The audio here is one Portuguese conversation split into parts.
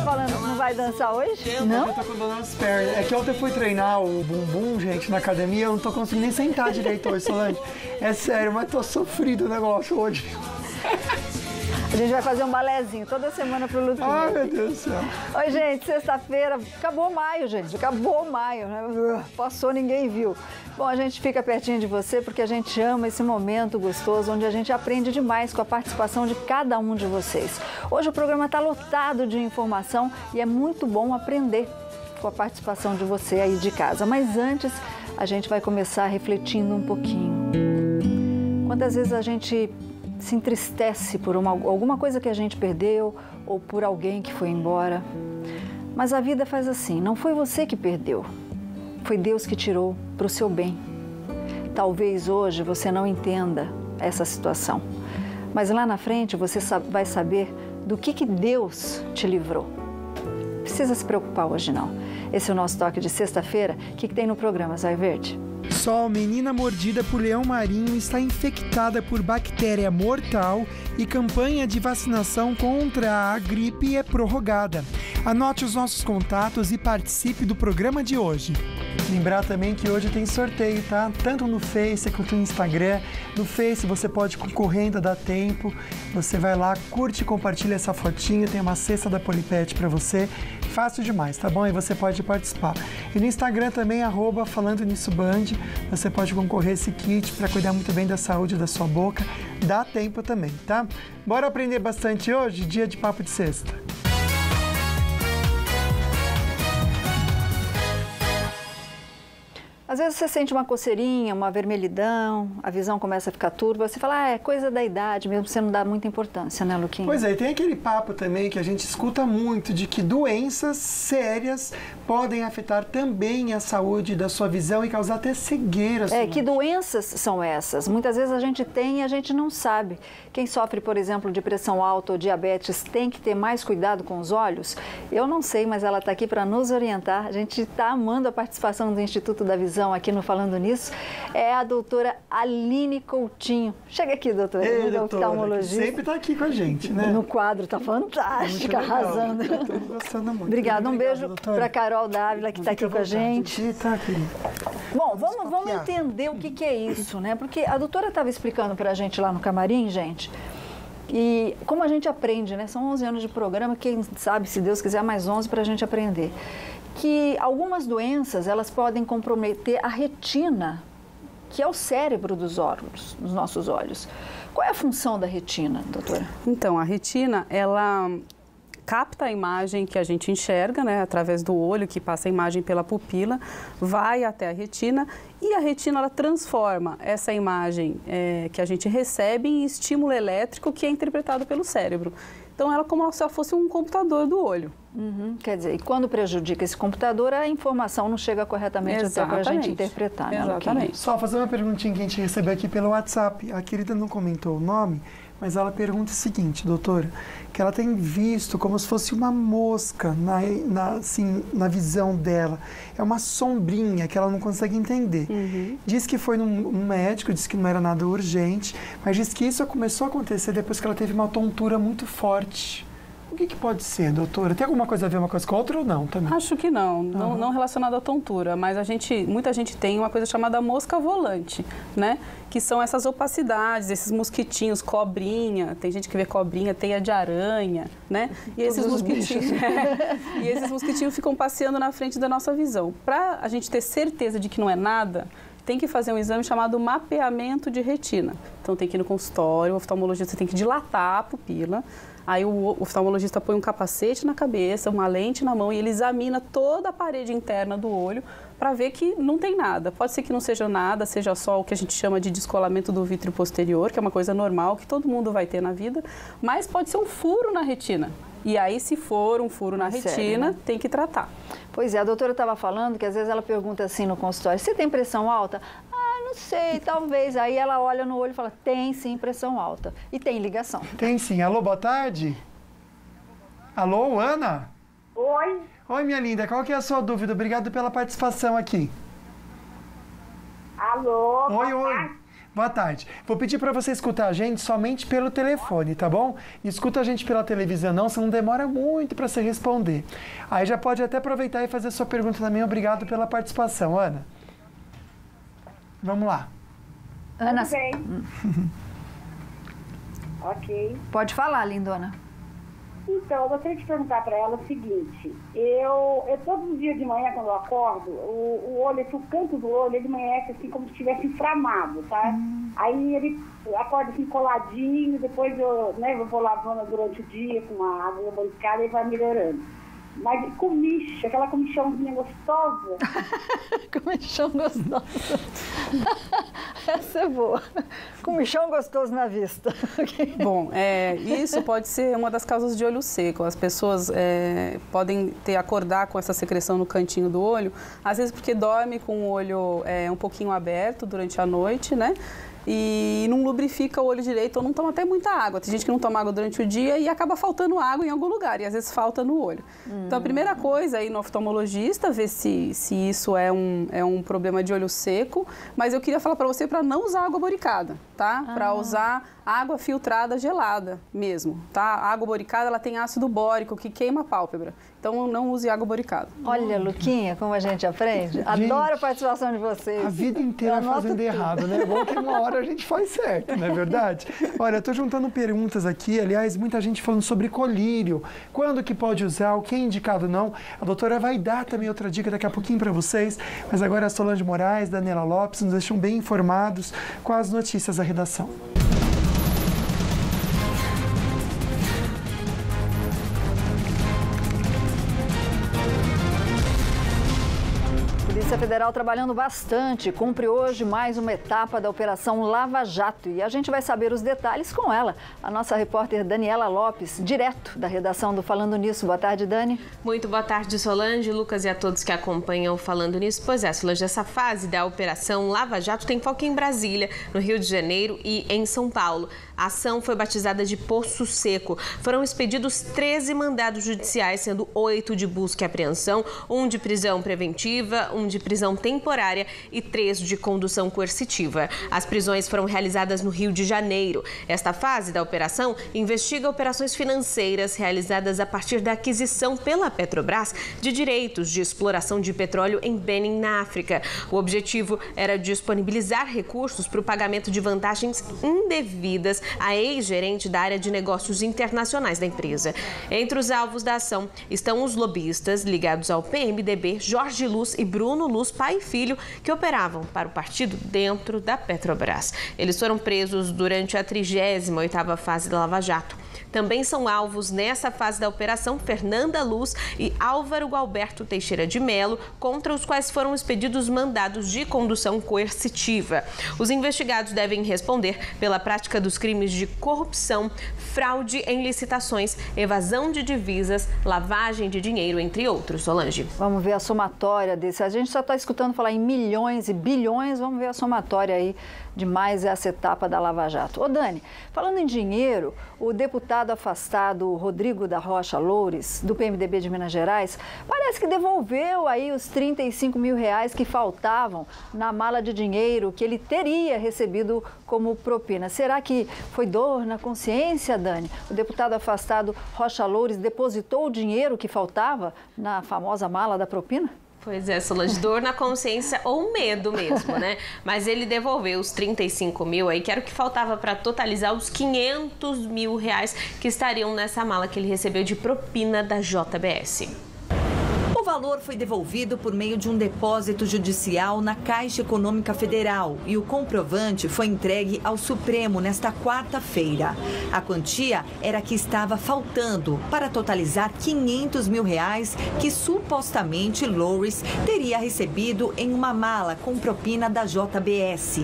falando que não vai dançar hoje? Não? Eu tô com dor nas pernas. É que ontem eu fui treinar o bumbum, gente, na academia, eu não tô conseguindo nem sentar direito hoje, Solange. É sério, mas tô sofrido o negócio hoje. A gente vai fazer um balézinho toda semana pro Luquinha. Ai, meu Deus do céu. Oi, gente, sexta-feira, acabou maio, gente, acabou maio, né? Passou, ninguém viu. Bom, a gente fica pertinho de você porque a gente ama esse momento gostoso onde a gente aprende demais com a participação de cada um de vocês. Hoje o programa está lotado de informação e é muito bom aprender com a participação de você aí de casa. Mas antes, a gente vai começar refletindo um pouquinho. Quantas vezes a gente se entristece por alguma coisa que a gente perdeu ou por alguém que foi embora. Mas a vida faz assim, não foi você que perdeu, foi Deus que tirou para o seu bem. Talvez hoje você não entenda essa situação, mas lá na frente você vai saber do que Deus te livrou. Não precisa se preocupar hoje não. Esse é o nosso toque de sexta-feira. O que tem no programa, Zóio Verde? Só menina mordida por leão marinho está infectada por bactéria mortal e campanha de vacinação contra a gripe é prorrogada. Anote os nossos contatos e participe do programa de hoje. Lembrar também que hoje tem sorteio, tá? Tanto no Face quanto no Instagram. No Face você pode concorrer, ainda dá tempo. Você vai lá, curte e compartilha essa fotinha. Tem uma cesta da Polipet para você. Fácil demais, tá bom? E você pode participar. E no Instagram também, @Falando Nisso Band. Você pode concorrer a esse kit para cuidar muito bem da saúde da sua boca. Dá tempo também, tá? Bora aprender bastante hoje, dia de Papo de Sexta. Às vezes você sente uma coceirinha, uma vermelhidão, a visão começa a ficar turva, você fala, é coisa da idade mesmo, você não dá muita importância, né, Luquinha? Pois é, e tem aquele papo também que a gente escuta muito de que doenças sérias podem afetar também a saúde da sua visão e causar até cegueira. Que doenças são essas? Muitas vezes a gente tem e a gente não sabe. Quem sofre, por exemplo, de pressão alta ou diabetes tem que ter mais cuidado com os olhos? Eu não sei, mas ela está aqui para nos orientar. A gente está amando a participação do Instituto da Visão aqui no Falando Nisso, é a doutora Aline Coutinho. Chega aqui, doutora. Ei, doutora, sempre está aqui com a gente, né? No quadro, está fantástica, arrasando. Estou gostando muito. Obrigada, um beijo para Carol Dávila, que está aqui com a gente. Tá, querida. Bom, vamos entender o que é isso, né? Porque a doutora estava explicando para a gente lá no camarim, gente, e como a gente aprende, né? São 11 anos de programa, quem sabe, se Deus quiser, mais 11 para a gente aprender. Que algumas doenças, elas podem comprometer a retina, que é o cérebro dos olhos, dos nossos olhos. Qual é a função da retina, doutora? Então, a retina, ela capta a imagem que a gente enxerga, né, através do olho, que passa a imagem pela pupila, vai até a retina e a retina ela transforma essa imagem que a gente recebe em estímulo elétrico que é interpretado pelo cérebro. Então, ela é como se ela fosse um computador do olho. Quer dizer, e quando prejudica esse computador, a informação não chega corretamente até para a gente interpretar, né? Exatamente. Só fazer uma perguntinha que a gente recebeu aqui pelo WhatsApp. A querida não comentou o nome, mas ela pergunta o seguinte, doutora, que ela tem visto como se fosse uma mosca na visão dela. É uma sombrinha que ela não consegue entender. Diz que foi num médico, disse que não era nada urgente, mas diz que isso começou a acontecer depois que ela teve uma tontura muito forte. O que pode ser, doutora? Tem alguma coisa a ver uma coisa com a outra ou não também? Acho que não, não relacionado à tontura, mas muita gente tem uma coisa chamada mosca volante, né? Que são essas opacidades, esses mosquitinhos, cobrinha, tem gente que vê cobrinha, teia de aranha, né? E esses mosquitinhos ficam passeando na frente da nossa visão. Para a gente ter certeza de que não é nada, tem que fazer um exame chamado mapeamento de retina. Então tem que ir no consultório, o oftalmologista tem que dilatar a pupila. Aí o oftalmologista põe um capacete na cabeça, uma lente na mão e ele examina toda a parede interna do olho para ver que não tem nada. Pode ser que não seja nada, seja só o que a gente chama de descolamento do vítreo posterior, que é uma coisa normal, que todo mundo vai ter na vida, mas pode ser um furo na retina. E aí, se for um furo na retina, tem que tratar. Pois é, a doutora estava falando que às vezes ela pergunta assim no consultório, você tem pressão alta? Não sei, talvez. Aí ela olha no olho e fala, tem sim pressão alta. E tem ligação. Tem sim. Alô, boa tarde. Alô, Ana? Oi. Oi, minha linda. Qual que é a sua dúvida? Obrigado pela participação aqui. Alô, oi. Boa tarde. Vou pedir para você escutar a gente somente pelo telefone, tá bom? Escuta a gente pela televisão não, senão demora muito para você responder. Aí já pode até aproveitar e fazer sua pergunta também. Obrigado pela participação, Ana. Vamos lá. Ana, tudo bem. Ok. Pode falar, lindona. Então, eu gostaria de perguntar para ela o seguinte. Eu todos os dias de manhã, quando eu acordo, o olho, o canto do olho, ele amanhece assim como se estivesse inflamado, tá? Aí ele acorda assim coladinho, depois eu vou lavando durante o dia com uma água bancada e vai melhorando. Mas comicha, aquela comichãozinha gostosa. Comichão gostoso. Essa é boa. Comichão gostoso na vista. Bom, isso pode ser uma das causas de olho seco. As pessoas podem acordar com essa secreção no cantinho do olho, às vezes porque dorme com o olho um pouquinho aberto durante a noite, né? E não lubrifica o olho direito ou não toma até muita água. Tem gente que não toma água durante o dia e acaba faltando água em algum lugar, e às vezes falta no olho. Então, a primeira coisa aí no oftalmologista, ver se isso é um problema de olho seco, mas eu queria falar para você para não usar água boricada, tá? Para usar água filtrada gelada mesmo, tá? A água boricada, ela tem ácido bórico que queima a pálpebra. Então, não use água boricada. Olha, Luquinha, como a gente aprende. Gente, adoro a participação de vocês. A vida inteira fazendo errado, né? É bom que uma hora a gente faz certo, não é verdade? Olha, eu tô juntando perguntas aqui, aliás, muita gente falando sobre colírio. Quando que pode usar, o que é indicado não. A doutora vai dar também outra dica daqui a pouquinho para vocês, mas agora a Solange Moraes, Daniela Lopes nos deixam bem informados com as notícias da redação. Polícia Federal trabalhando bastante, cumpre hoje mais uma etapa da Operação Lava Jato. E a gente vai saber os detalhes com ela, a nossa repórter Daniela Lopes, direto da redação do Falando Nisso. Boa tarde, Dani. Muito boa tarde, Solange, Lucas e a todos que acompanham o Falando Nisso. Pois é, Solange, essa fase da Operação Lava Jato tem foco em Brasília, no Rio de Janeiro e em São Paulo. A ação foi batizada de Poço Seco. Foram expedidos 13 mandados judiciais, sendo 8 de busca e apreensão, 1 de prisão preventiva, 1 de prisão temporária e 3 de condução coercitiva. As prisões foram realizadas no Rio de Janeiro. Esta fase da operação investiga operações financeiras realizadas a partir da aquisição pela Petrobras de direitos de exploração de petróleo em Benin, na África. O objetivo era disponibilizar recursos para o pagamento de vantagens indevidas a ex-gerente da área de negócios internacionais da empresa. Entre os alvos da ação estão os lobistas ligados ao PMDB, Jorge Luz e Bruno Luz, pai e filho, que operavam para o partido dentro da Petrobras. Eles foram presos durante a 38ª fase da Lava Jato. Também são alvos nessa fase da operação Fernanda Luz e Álvaro Gualberto Teixeira de Melo, contra os quais foram expedidos mandados de condução coercitiva. Os investigados devem responder pela prática dos crimes de corrupção, fraude em licitações, evasão de divisas, lavagem de dinheiro, entre outros. Solange. Vamos ver a somatória desse. A gente só está escutando falar em milhões e bilhões, vamos ver a somatória aí de mais essa etapa da Lava Jato. Ô Dani, falando em dinheiro, o deputado afastado Rodrigo da Rocha Loures, do PMDB de Minas Gerais, parece que devolveu aí os 35 mil reais que faltavam na mala de dinheiro que ele teria recebido como propina. Será que foi dor na consciência, Dani? O deputado afastado Rocha Loures depositou o dinheiro que faltava na famosa mala da propina? Pois é, Solange, dor na consciência ou medo mesmo, né? Mas ele devolveu os 35 mil aí, que era o que faltava para totalizar os 500 mil reais que estariam nessa mala que ele recebeu de propina da JBS. O valor foi devolvido por meio de um depósito judicial na Caixa Econômica Federal e o comprovante foi entregue ao Supremo nesta quarta-feira. A quantia era a que estava faltando para totalizar 500 mil reais que supostamente Loures teria recebido em uma mala com propina da JBS.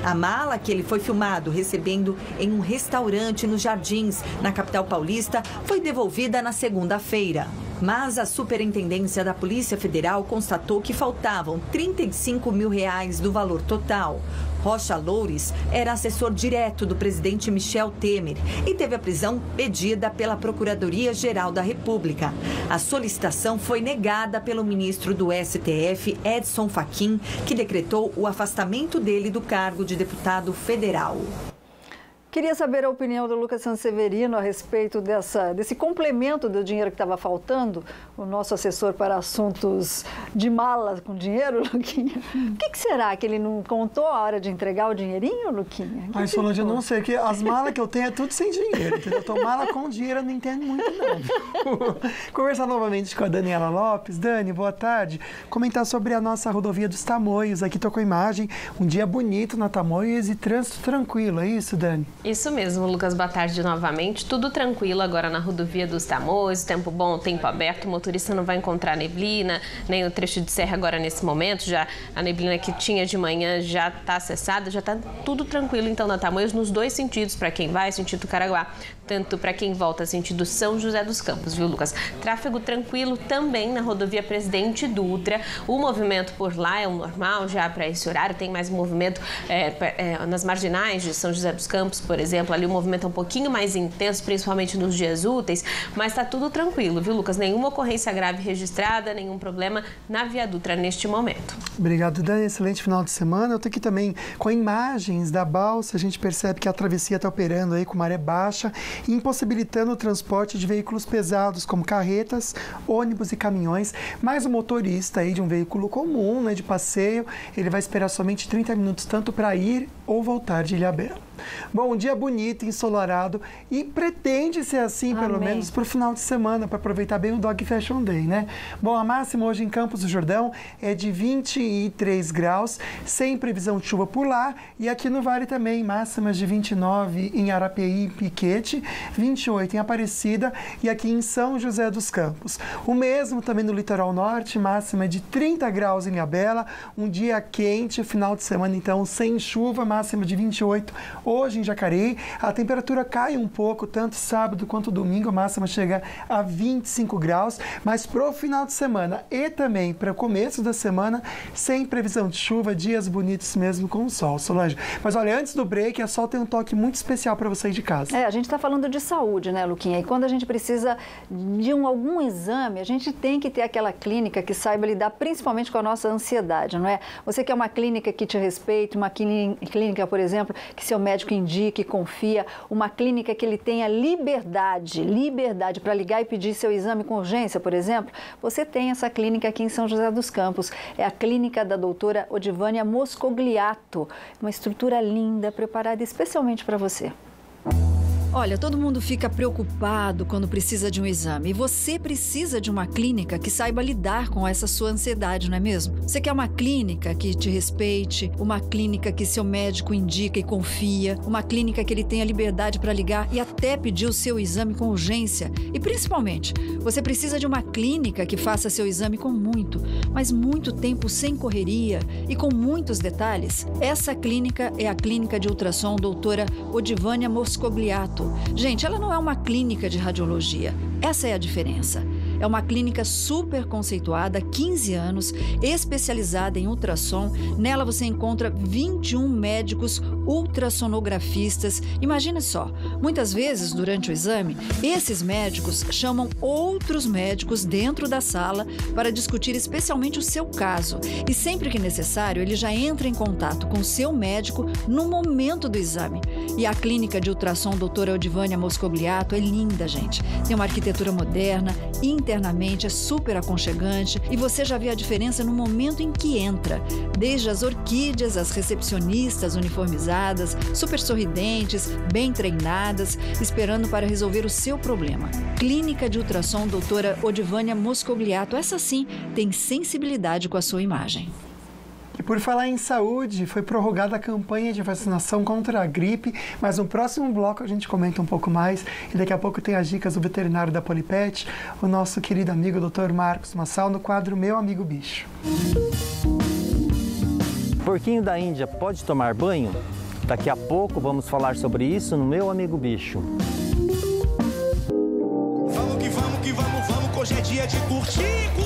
A mala que ele foi filmado recebendo em um restaurante nos Jardins, na capital paulista, foi devolvida na segunda-feira. Mas a Superintendência da Polícia Federal constatou que faltavam R$35 mil do valor total. Rocha Loures era assessor direto do presidente Michel Temer e teve a prisão pedida pela Procuradoria-Geral da República. A solicitação foi negada pelo ministro do STF, Edson Fachin, que decretou o afastamento dele do cargo de deputado federal. Queria saber a opinião do Lucas Sanseverino a respeito desse complemento do dinheiro que estava faltando. O nosso assessor para assuntos de mala com dinheiro, Luquinha. O que será que ele não contou a hora de entregar o dinheirinho, Luquinha? Ai, Solange, eu não sei, que as malas que eu tenho é tudo sem dinheiro, entendeu? Então, mala com dinheiro eu não entendo muito, não. Conversar novamente com a Daniela Lopes. Dani, boa tarde. Comentar sobre a nossa rodovia dos Tamoios. Aqui tô com a imagem, um dia bonito na Tamoios e trânsito tranquilo, é isso, Dani? Isso mesmo, Lucas, boa tarde novamente. Tudo tranquilo agora na rodovia dos Tamoios, tempo bom, tempo aberto, o motorista não vai encontrar neblina, nem o trecho de serra agora nesse momento, já a neblina que tinha de manhã já está cessada, já está tudo tranquilo então na Tamoios nos dois sentidos, para quem vai sentido Caraguá, tanto para quem volta sentido São José dos Campos, viu, Lucas? Tráfego tranquilo também na rodovia Presidente Dutra, o movimento por lá é o normal já para esse horário, tem mais movimento nas marginais de São José dos Campos, por exemplo, ali o movimento é um pouquinho mais intenso, principalmente nos dias úteis, mas está tudo tranquilo, viu, Lucas? Nenhuma ocorrência grave registrada, nenhum problema na Via Dutra neste momento. Obrigado, Dani. Excelente final de semana. Eu estou aqui também com imagens da balsa. A gente percebe que a travessia está operando aí com maré baixa e impossibilitando o transporte de veículos pesados, como carretas, ônibus e caminhões. Mas o motorista aí de um veículo comum, né, de passeio, ele vai esperar somente 30 minutos, tanto para ir ou voltar de Ilhabela. Bom, um dia bonito, ensolarado e pretende ser assim, pelo menos, para o final de semana, para aproveitar bem o Dog Fashion Day, né? Bom, a máxima hoje em Campos do Jordão é de 23 graus, sem previsão de chuva por lá. E aqui no Vale também, máximas de 29 em Arapeí e Piquete, 28 em Aparecida e aqui em São José dos Campos. O mesmo também no litoral norte, máxima de 30 graus em Ilhabela, um dia quente, final de semana então sem chuva, máxima de 28. Hoje em Jacareí, a temperatura cai um pouco, tanto sábado quanto domingo, a máxima chega a 25 graus, mas para o final de semana e também para o começo da semana, sem previsão de chuva, dias bonitos mesmo com o sol, Solange. Mas olha, antes do break, a Sol tem um toque muito especial para você de casa. A gente está falando de saúde, né, Luquinha? E quando a gente precisa de algum exame, a gente tem que ter aquela clínica que saiba lidar principalmente com a nossa ansiedade, não é? Você quer uma clínica que te respeite, uma clínica, por exemplo, que seu médico indique, confia, uma clínica que ele tenha liberdade para ligar e pedir seu exame com urgência, por exemplo, você tem essa clínica aqui em São José dos Campos. É a clínica da doutora Odivânia Moscogliato, uma estrutura linda, preparada especialmente para você. Olha, todo mundo fica preocupado quando precisa de um exame. E você precisa de uma clínica que saiba lidar com essa sua ansiedade, não é mesmo? Você quer uma clínica que te respeite, uma clínica que seu médico indica e confia, uma clínica que ele tenha liberdade para ligar e até pedir o seu exame com urgência. E principalmente, você precisa de uma clínica que faça seu exame com muito, mas muito tempo sem correria e com muitos detalhes. Essa clínica é a clínica de ultrassom doutora Odivânia Moscogliato. Gente, ela não é uma clínica de radiologia. Essa é a diferença. É uma clínica super conceituada, há 15 anos, especializada em ultrassom. Nela você encontra 21 médicos ultrassonografistas. Imagina só, muitas vezes durante o exame, esses médicos chamam outros médicos dentro da sala para discutir especialmente o seu caso. E sempre que necessário, ele já entra em contato com o seu médico no momento do exame. E a clínica de ultrassom doutora Odivânia Moscogliato é linda, gente. Tem uma arquitetura moderna, internamente é super aconchegante e você já vê a diferença no momento em que entra. Desde as orquídeas, as recepcionistas uniformizadas, super sorridentes, bem treinadas, esperando para resolver o seu problema. Clínica de ultrassom doutora Odivânia Moscogliato, essa sim tem sensibilidade com a sua imagem. E por falar em saúde, foi prorrogada a campanha de vacinação contra a gripe, mas no próximo bloco a gente comenta um pouco mais e daqui a pouco tem as dicas do veterinário da Polipet, o nosso querido amigo Dr. Marcos Massal, no quadro Meu Amigo Bicho. Porquinho da Índia pode tomar banho? Daqui a pouco vamos falar sobre isso no Meu Amigo Bicho. Vamos que vamos, vamos hoje é dia de curtir.